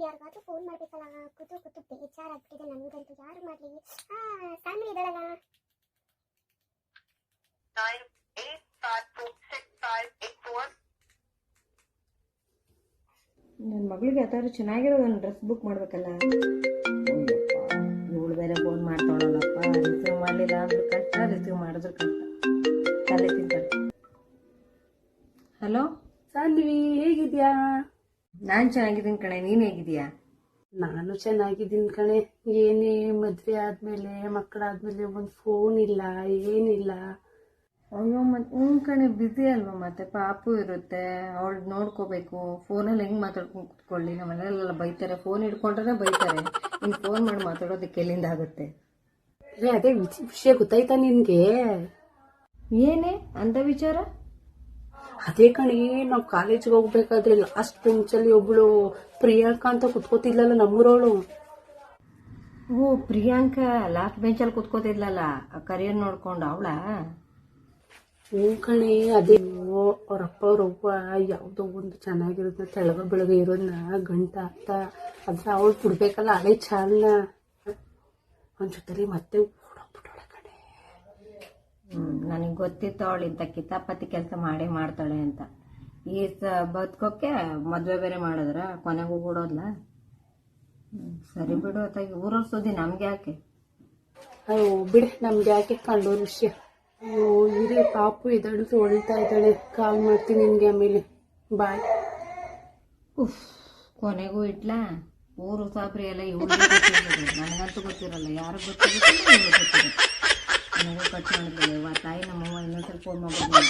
ಯಾರಿಗಾದ್ರೂ ಫೋನ್ ಮಾಡ್ಬೇಕಲ್ಲ, ಕೂತು ಕೂತು ಬೇಜಾರಾಗ್ಬಿಟ್ಟಿದೆ ನನಗಂತೂ. ಯಾರು ಮಾಡಲಿ? ಸಾನ್ವಿ ಇದ್ದಾಳಲ್ಲ. 98546584. ನನ್ನ ಮಗಳಿಗೆ ಯಾವ್ದಾದ್ರು ಚೆನ್ನಾಗಿರೋ ಒಂದು ಡ್ರೆಸ್ ಬುಕ್ ಮಾಡ್ಬೇಕಲ್ಲ. ಇವಳು ಬೇರೆ ಫೋನ್ ಮಾಡ್ತಾಳಲ್ಲಪ್ಪ, ರಿಸೀವ್ ಮಾಡಲಿಲ್ಲ ಅಂದ್ರೂ ಕಷ್ಟ, ರಿಸೀವ್ ಮಾಡಿದ್ರು ಕಷ್ಟ, ತಲೆ ತಿಂತಾರೆ. ಹಲೋ ಸಾನ್ವಿ, ಹೇಗಿದ್ಯಾ? ನಾನು ಚೆನ್ನಾಗಿದ್ದೀನಿ ಕಣೆ, ನೀನು ಹೇಗಿದೀಯಾ? ನಾನು ಚೆನ್ನಾಗಿದ್ದೀನಿ ಕಣೆ. ಏನೇ ಮದ್ವೆ ಆದ್ಮೇಲೆ ಮಕ್ಕಳಾದ್ಮೇಲೆ ಒಂದು ಫೋನ್ ಇಲ್ಲ, ಏನಿಲ್ಲ. ಅಯ್ಯೋ ಮತ್ತೆ ಕಣೆ, ಬ್ಯುಸಿ ಅಲ್ವಾ, ಮತ್ತೆ ಪಾಪು ಇರುತ್ತೆ, ಅವಳು ನೋಡ್ಕೋಬೇಕು. ಫೋನಲ್ಲಿ ಹೆಂಗೆ ಮಾತಾಡ್ಕೊಂಡು ಕುತ್ಕೊಳ್ಳಿ, ನಮ್ಮ ಮನೆಯಲ್ಲೆಲ್ಲ ಬೈತಾರೆ, ಫೋನ್ ಹಿಡ್ಕೊಂಡ್ರೆ ಬೈತಾರೆ. ಇನ್ನು ಫೋನ್ ಮಾಡಿ ಮಾತಾಡೋದಕ್ಕೆ ಎಲ್ಲಿಂದ ಆಗುತ್ತೆ? ಅದೇ ವಿಷಯ ಗೊತ್ತಾಯ್ತಾ ನಿನ್ಗೆ? ಏನೇ ಅಂತ ವಿಚಾರ? ಅದೇ ಕಣೆ, ನಾವು ಕಾಲೇಜ್ಗೆ ಹೋಗ್ಬೇಕಾದ್ರೆ ಲಾಸ್ಟ್ ಬೆಂಚಲ್ಲಿ ಒಬ್ಳು ಪ್ರಿಯಾಂಕಾ ಅಂತ ಕುತ್ಕೋತಿದ್ಲಲ್ಲ, ನಮ್ಮೂರವಳು. ಓ ಪ್ರಿಯಾಂಕಾ, ಲಾಸ್ಟ್ ಬೆಂಚಲ್ಲಿ ಕುತ್ಕೋತಿದ್ಲಲ್ಲ, ಕರಿಯರ್ ನೋಡ್ಕೊಂಡು ಅವಳ? ಹ್ಞೂ ಕಣೆ, ಅದೇ ಅವ್ರಪ್ಪ ಅವ್ರವ್ವ ಯಾವುದೋ ಒಂದು ಚೆನ್ನಾಗಿರೋದನ್ನ ತೆಳಗ ಬೆಳಗ ಇರೋದನ್ನ ಗಂಟ ಅಂತ ಅದ್ರ ಅವಳು ಬಿಡ್ಬೇಕಲ್ಲ ಹಳೆ ಚಾಲ್ನ. ಅವನ ಜೊತೆಲಿ ಮತ್ತೆ ಓಡೋಗ್ಬಿಟ್ಟವಳೆ ಕಣೆ. ನನಗೆ ಗೊತ್ತಿತ್ತು ಅವಳು ಇಂಥ ಕಿತಾಪತಿ ಕೆಲಸ ಮಾಡೇ ಮಾಡ್ತಾಳೆ ಅಂತ. ಈ ಬದುಕೋಕ್ಕೆ ಮದುವೆ ಬೇರೆ ಮಾಡಿದ್ರ, ಕೊನೆಗೆ ಹೋಗ್ಬಿಡೋದ್ಲ. ಸರಿ ಬಿಡು, ಅತ್ತಾಗಿ ಊರವ್ರ ಸುದ್ದಿ ನಮ್ಗೆ ಯಾಕೆ? ಅಯ್ಯೋ ಬಿಡೆ, ನಮ್ಗೆ ಯಾಕೆ ಕಂಡೋರ್ ವಿಷಯ. ಅಯ್ಯೋ ಇರೇ, ಪಾಪು ಇದ್ದಾಳು, ಹೊಳ್ತಾ ಇದ್ದಾಳೆ. ಕಾಲ್ ಮಾಡ್ತೀನಿ ನಿನ್ಗೆ ಆಮೇಲೆ, ಬಾಯ್. ಕೊನೆಗೂ ಇಟ್ಲಾ? ಊರು ಸಾಬ್ರಿ ಎಲ್ಲ ಇವಳು ಗೊತ್ತಿರೋದು, ನನಗಂತೂ ಗೊತ್ತಿರಲ್ಲ. ಯಾರು ಗೊತ್ತಿರುತ್ತೆ, ಇವಳು ಗೊತ್ತಿರುತ್ತೆ. ನನಗೂ ಕಟ್ ಮಾಡಿದ್ವಿ ತಾಯಿ, ನಮ್ಮವ್ವ ಇನ್ನೊಂದ್ಸಲ ಫೋನ್ ಮಾಡ್ಬೋದು.